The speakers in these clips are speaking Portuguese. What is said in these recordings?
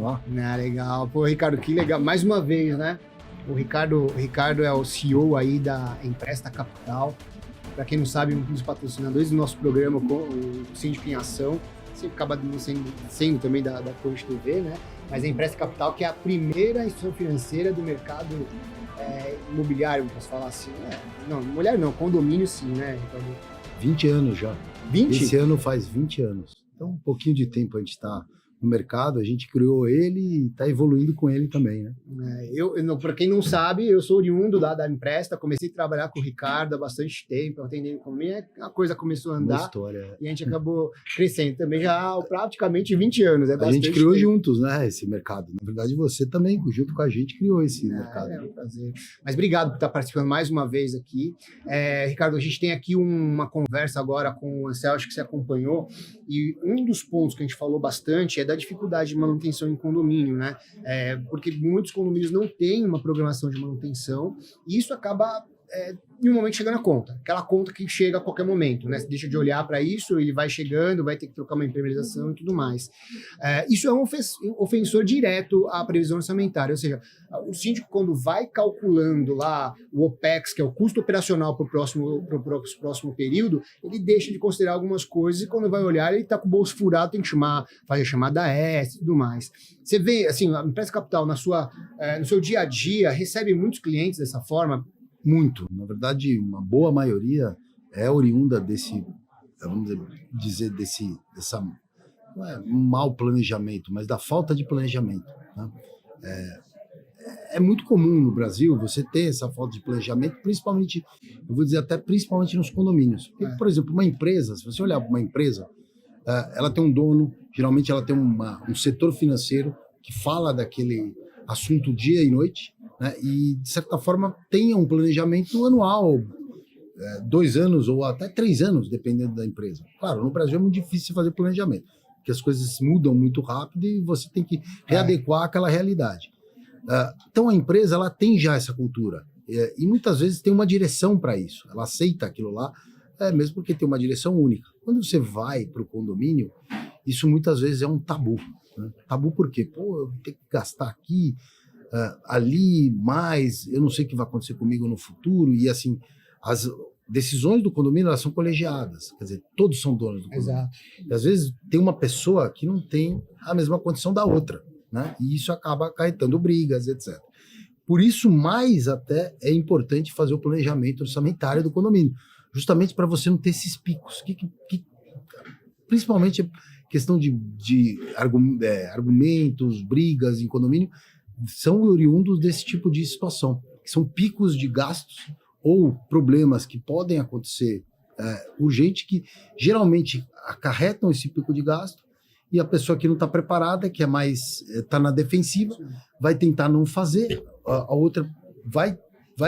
lá. Ah, legal. Pô, Ricardo, que legal. Mais uma vez, né? O Ricardo é o CEO aí da Empresta Capital. Para quem não sabe, um dos patrocinadores do nosso programa, o Síndico em Ação, você acaba sendo também da Coach TV, né? Mas a Empresta Capital, que é a primeira instituição financeira do mercado imobiliário, posso falar assim. Não, imobiliário não, condomínio sim, né? Então, 20 anos já. 20? Esse ano faz 20 anos. Então, um pouquinho de tempo a gente está no mercado, a gente criou ele e está evoluindo com ele também, né? Para quem não sabe, eu sou oriundo da Empresta, comecei a trabalhar com o Ricardo há bastante tempo, atendendo economia, a coisa começou a andar. Uma história. E a gente acabou crescendo também já há praticamente 20 anos. A gente criou juntos, né, esse mercado. Na verdade, você também, junto com a gente, criou esse mercado. É um prazer. Mas obrigado por estar participando mais uma vez aqui. Ricardo, a gente tem aqui uma conversa agora com o Ansel, acho que você acompanhou, e um dos pontos que a gente falou bastante é da dificuldade de manutenção em condomínio, né? Porque muitos condomínios não têm uma programação de manutenção e isso acaba em um momento chegando a conta. Aquela conta que chega a qualquer momento, né? Você deixa de olhar para isso, ele vai chegando, vai ter que trocar uma impermeabilização e tudo mais. Isso é um ofensor direto à previsão orçamentária, ou seja, o síndico, quando vai calculando lá o OPEX, que é o custo operacional para o próximo período, ele deixa de considerar algumas coisas e quando vai olhar, ele está com o bolso furado, tem que fazer chamada S e tudo mais. Você vê, assim, a Empresta Capital, no seu dia a dia, recebe muitos clientes dessa forma? Muito. Na verdade, uma boa maioria é oriunda desse, vamos dizer, dessa, não é um mau planejamento, mas da falta de planejamento, né? É muito comum no Brasil você ter essa falta de planejamento, principalmente, eu vou dizer até principalmente nos condomínios. Porque, por exemplo, uma empresa, se você olhar para uma empresa, ela tem um dono, geralmente ela tem um setor financeiro que fala daquele assunto dia e noite, né? E, de certa forma, tenha um planejamento anual, 2 anos ou até 3 anos, dependendo da empresa. Claro, no Brasil é muito difícil fazer planejamento, porque as coisas mudam muito rápido e você tem que readequar aquela realidade. Então, a empresa ela tem já essa cultura e muitas vezes tem uma direção para isso. Ela aceita aquilo lá, mesmo porque tem uma direção única. Quando você vai para o condomínio, isso muitas vezes é um tabu. Né? Tabu por quê? Pô, eu vou ter que gastar aqui, ali, mais, eu não sei o que vai acontecer comigo no futuro. E assim, as decisões do condomínio elas são colegiadas, quer dizer, todos são donos do condomínio. Exato. E às vezes tem uma pessoa que não tem a mesma condição da outra, né? E isso acaba acarretando brigas, etc. Por isso, mais até é importante fazer o planejamento orçamentário do condomínio, justamente para você não ter esses picos, principalmente questão de argumentos, brigas em condomínio, são oriundos desse tipo de situação, que são picos de gastos ou problemas que podem acontecer urgente, que geralmente acarretam esse pico de gasto, e a pessoa que não está preparada, que é mais está na defensiva, vai tentar não fazer, a outra vai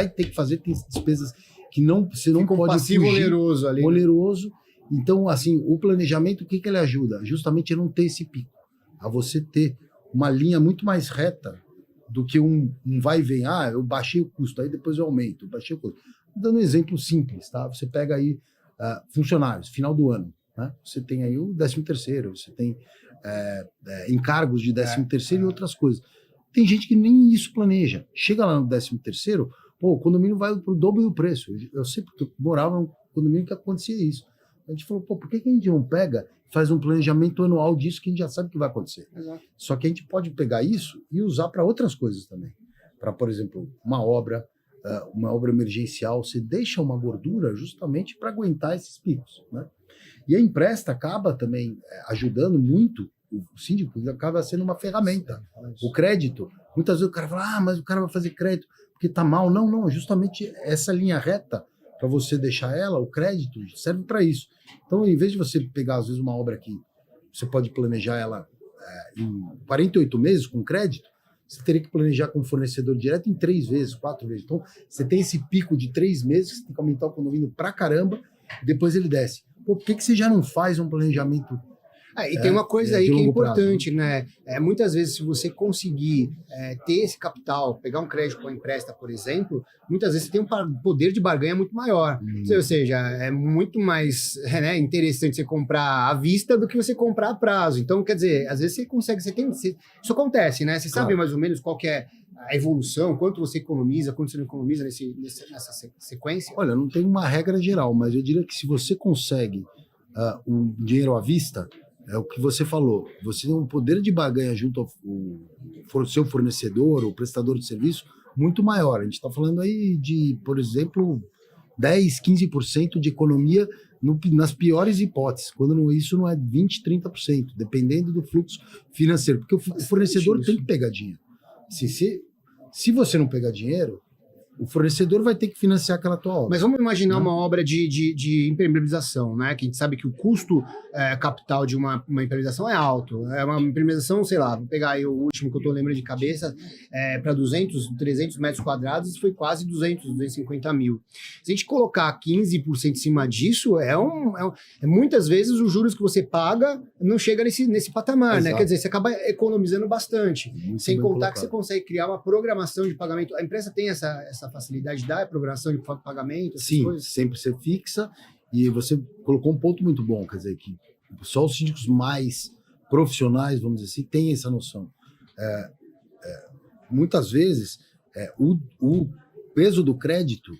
ter que fazer, tem despesas que você não pode passivo fugir, oneroso ali. oneroso. Então, assim, o planejamento, o que ele ajuda? Justamente a não ter esse pico, a você ter uma linha muito mais reta do que um vai e vem. Eu baixei o custo, aí depois eu aumento, baixei o custo. Dando um exemplo simples, tá? Você pega aí funcionários, final do ano, né? Você tem aí o 13º, você tem encargos de 13º e outras coisas. Tem gente que nem isso planeja. Chega lá no 13º, o condomínio vai para o dobro do preço. Eu sei porque eu morava num condomínio que acontecia isso. A gente falou, por que a gente não pega, faz um planejamento anual disso que a gente já sabe que vai acontecer? Exato. Só que a gente pode pegar isso e usar para outras coisas também. Para, por exemplo, uma obra emergencial, você deixa uma gordura justamente para aguentar esses picos, né? E a Empresta acaba também ajudando muito o síndico, acaba sendo uma ferramenta. O crédito, muitas vezes o cara fala, mas o cara vai fazer crédito porque está mal. Não, justamente essa linha reta, para você deixar o crédito, serve para isso. Então, em vez de você pegar, às vezes, uma obra que você pode planejar ela em 48 meses com crédito, você teria que planejar com o fornecedor direto em 3 vezes, 4 vezes. Então, você tem esse pico de 3 meses, que você tem que aumentar o condomínio pra caramba, e depois ele desce. Por que você já não faz um planejamento E tem uma coisa aí de que é longo prazo, importante, né? Muitas vezes, se você conseguir ter esse capital, pegar um crédito para empresta, por exemplo, muitas vezes você tem um poder de barganha muito maior. Ou seja, é muito mais interessante você comprar à vista do que você comprar a prazo. Então, quer dizer, às vezes você consegue, isso acontece, né? Você sabe mais ou menos qual que é a evolução, quanto você economiza, quanto você não economiza nessa sequência? Olha, não tem uma regra geral, mas eu diria que se você consegue o dinheiro à vista, é o que você falou, você tem um poder de barganha junto ao seu fornecedor ou prestador de serviço muito maior. A gente está falando aí de, por exemplo, 10, 15% de economia nas piores hipóteses, quando isso não é 20, 30%, dependendo do fluxo financeiro, porque o fornecedor tem que pegar dinheiro. Se você não pegar dinheiro, o fornecedor vai ter que financiar aquela tua obra. Mas vamos imaginar uma obra de impermeabilização, né? Que a gente sabe que o custo capital de uma impermeabilização é alto. É uma impermeabilização, sei lá, vou pegar aí o último que eu estou lembrando de cabeça, para 200, 300 metros quadrados, foi quase 250 mil. Se a gente colocar 15% em cima disso, muitas vezes os juros que você paga não chega nesse patamar, né? Quer dizer, você acaba economizando bastante. Muito sem bem contar colocado. que você consegue criar uma programação de pagamento. A empresa tem essa facilidade da programação de pagamento, essas Sim, coisas? sempre ser fixa, e você colocou um ponto muito bom, quer dizer, que só os síndicos mais profissionais, vamos dizer assim, têm essa noção. Muitas vezes, o peso do crédito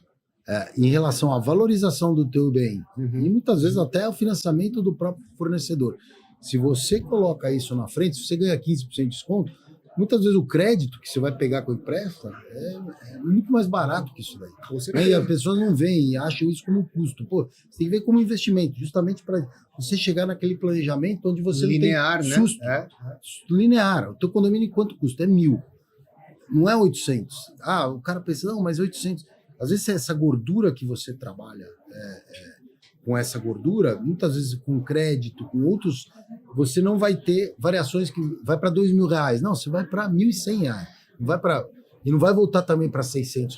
em relação à valorização do teu bem, e muitas vezes até o financiamento do próprio fornecedor. Se você coloca isso na frente, se você ganha 15% de desconto, muitas vezes o crédito que você vai pegar com o empréstimo é muito mais barato que isso daí. E as pessoas não veem e acham isso como um custo. Pô, você tem que ver como investimento, justamente para você chegar naquele planejamento onde você linear, não tem susto. Né? Linear. O teu condomínio quanto custa? É 1.000. Não é 800. O cara pensa, não, mas 800. Às vezes essa gordura que você trabalha com essa gordura, muitas vezes com crédito, com outros, você não vai ter variações que vai para R$2.000. Não, você vai para R$1.100. E não vai voltar também para R$600.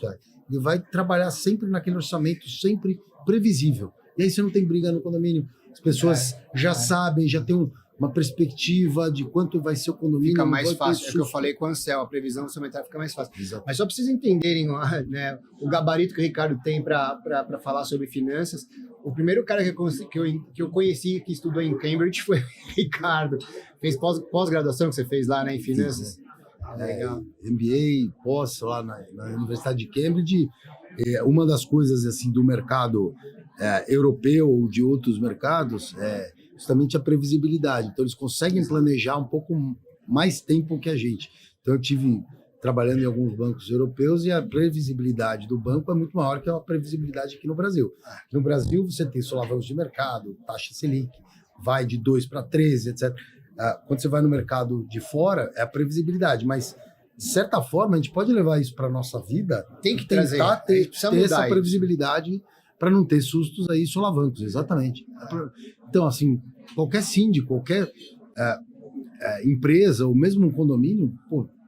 Ele vai trabalhar sempre naquele orçamento, sempre previsível. E aí você não tem briga no condomínio. As pessoas já sabem, já tem uma perspectiva de quanto vai ser o condomínio. Fica mais fácil. É o que eu falei com o Ansel, a previsão orçamentária fica mais fácil. Exato. Mas só para vocês entenderem, né, o gabarito que o Ricardo tem para falar sobre finanças. O primeiro cara que eu conheci que estudou em Cambridge foi o Ricardo. Fez pós-graduação que você fez lá, né, em finanças. Legal. MBA, pós lá na Universidade de Cambridge. Uma das coisas assim do mercado europeu ou de outros mercados é justamente a previsibilidade. Então eles conseguem planejar um pouco mais tempo que a gente. Então eu tive trabalhando em alguns bancos europeus e a previsibilidade do banco é muito maior que a previsibilidade aqui no Brasil. Aqui no Brasil você tem solavancos de mercado, taxa Selic, vai de 2 para 13, etc. Quando você vai no mercado de fora, é a previsibilidade, mas de certa forma a gente pode levar isso para a nossa vida, tem que tentar ter essa isso. previsibilidade para não ter sustos aí solavancos, exatamente. Então, assim, qualquer síndico, qualquer empresa, ou mesmo um condomínio,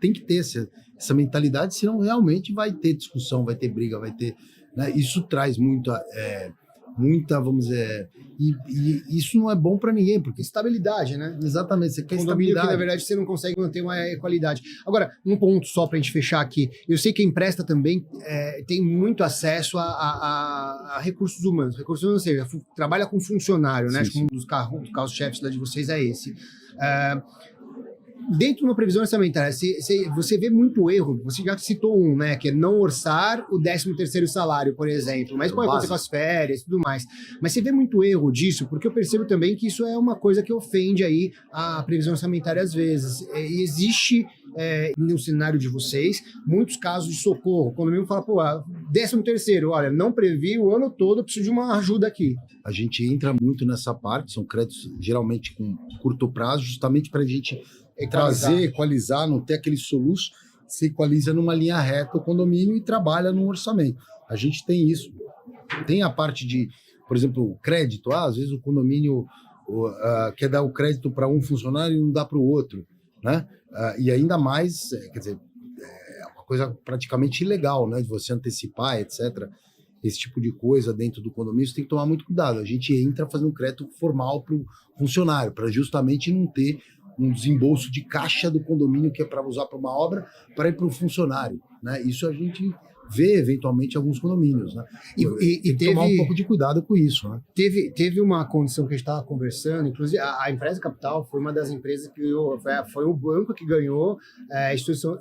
tem que ter essa mentalidade, senão realmente vai ter discussão, vai ter briga, vai ter... Né? Isso traz muita, vamos dizer... E isso não é bom para ninguém, porque... Estabilidade, né? Exatamente, você quer condomínio estabilidade. Que, na verdade, você não consegue manter uma qualidade. Agora, um ponto só para a gente fechar aqui. Eu sei que a empresta também tem muito acesso a recursos humanos. Recursos humanos, ou seja, trabalha com funcionário, né? Acho que um dos carros-chefes lá de vocês é esse. Dentro de uma previsão orçamentária, você vê muito erro, você já citou né, que é não orçar o 13º salário, por exemplo, mas pode acontecer com as férias e tudo mais, mas você vê muito erro disso, porque eu percebo também que isso é uma coisa que ofende aí a previsão orçamentária às vezes, e existe no cenário de vocês, muitos casos de socorro, quando mesmo fala, 13º, olha, não previ o ano todo, eu preciso de uma ajuda aqui. A gente entra muito nessa parte, são créditos geralmente com curto prazo, justamente para a gente equalizar, não ter aquele soluço, se equaliza numa linha reta o condomínio e trabalha num orçamento. A gente tem isso. Tem a parte de, por exemplo, crédito. Às vezes o condomínio quer dar o crédito para um funcionário e não dá para o outro, né? E ainda mais, quer dizer, é uma coisa praticamente ilegal, né? De você antecipar, etc. esse tipo de coisa dentro do condomínio, você tem que tomar muito cuidado. A gente entra fazendo um crédito formal para o funcionário, para justamente não ter um desembolso de caixa do condomínio que é para usar para uma obra, para ir para o funcionário, né? Isso a gente vê eventualmente em alguns condomínios, né? E tem que tomar um pouco de cuidado com isso, né? Teve uma condição que a gente estava conversando, inclusive a Empresa Capital foi uma das empresas que ganhou, foi o banco que ganhou a instituição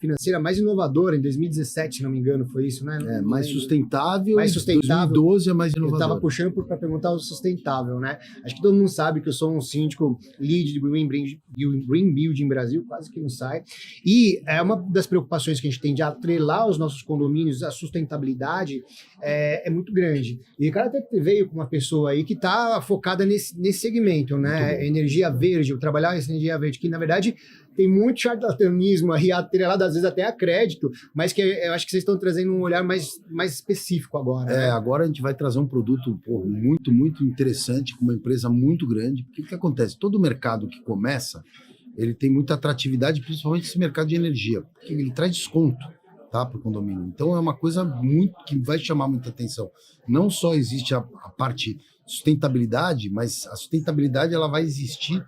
financeira mais inovadora em 2017, se não me engano, foi isso, né? Mais sustentável. Mais sustentável. 2012 é mais inovador. Eu estava puxando para perguntar o sustentável, né? Acho que todo mundo sabe que eu sou um síndico lead de Green Building Brasil, quase que não sai. E é uma das preocupações que a gente tem de atrelar os nossos condomínios, a sustentabilidade é muito grande. E o Ricardo até veio com uma pessoa aí que está focada nesse segmento, né? Energia verde, trabalhar essa energia verde, que na verdade tem muito charlatanismo aí, atrelado às vezes até a crédito, mas que eu acho que vocês estão trazendo um olhar mais específico agora. Né? Agora a gente vai trazer um produto muito, muito interessante, com uma empresa muito grande. Porque o que acontece? Todo mercado que começa, ele tem muita atratividade, principalmente esse mercado de energia, porque ele traz desconto, tá, para o condomínio. Então é uma coisa muito que vai chamar muita atenção. Não só existe a parte sustentabilidade, mas a sustentabilidade ela vai existir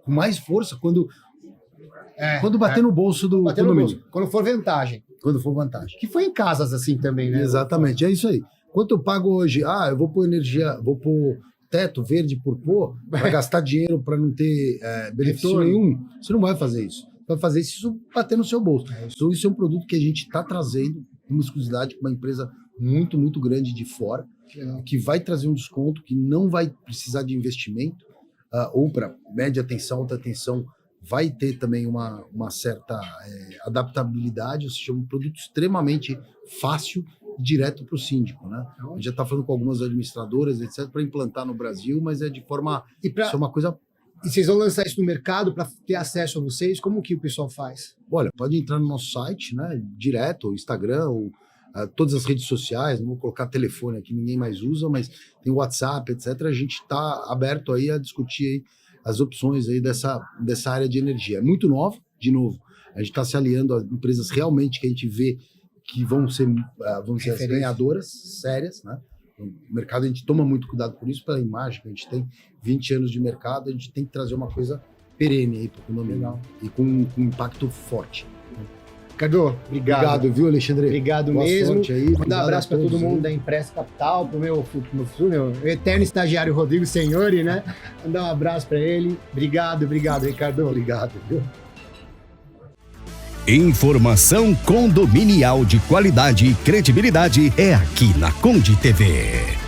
com mais força quando bater no bolso do condomínio. Quando for vantagem. Quando for vantagem. Que foi em casas assim também, né? Exatamente, é isso aí. Quanto eu pago hoje? Eu vou pôr energia, vou pôr teto verde por pôr, para gastar dinheiro para não ter benefício nenhum. Você não vai fazer isso. Vai fazer isso bater no seu bolso. Então, isso é um produto que a gente está trazendo uma exclusividade com uma empresa muito, muito grande de fora, que vai trazer um desconto, que não vai precisar de investimento, ou para média tensão, alta tensão, vai ter também uma certa adaptabilidade, ou seja, um produto extremamente fácil, direto para o síndico, né? A gente já está falando com algumas administradoras, etc., para implantar no Brasil, mas é de forma... Isso é uma coisa... E vocês vão lançar isso no mercado para ter acesso a vocês? Como que o pessoal faz? Olha, pode entrar no nosso site, né? Direto, ou Instagram, ou todas as redes sociais, não vou colocar telefone aqui, ninguém mais usa, mas tem WhatsApp, etc. A gente está aberto aí a discutir aí as opções aí dessa área de energia. É muito nova, de novo, a gente está se aliando a empresas realmente que a gente vê que vão ser as ganhadoras sérias, né? O mercado, a gente toma muito cuidado por isso, pela imagem que a gente tem, 20 anos de mercado, a gente tem que trazer uma coisa perene aí para o condomínio e com um impacto forte. Ricardo, obrigado. Obrigado, viu, Alexandre? Obrigado Boa mesmo. Sorte aí. Mandar um abraço para todo mundo da Empresa Capital, para o meu eterno estagiário Rodrigo Senhori, né? Mandar um abraço para ele. Obrigado, Ricardo. Obrigado, viu? Informação condominial de qualidade e credibilidade é aqui na Conde TV.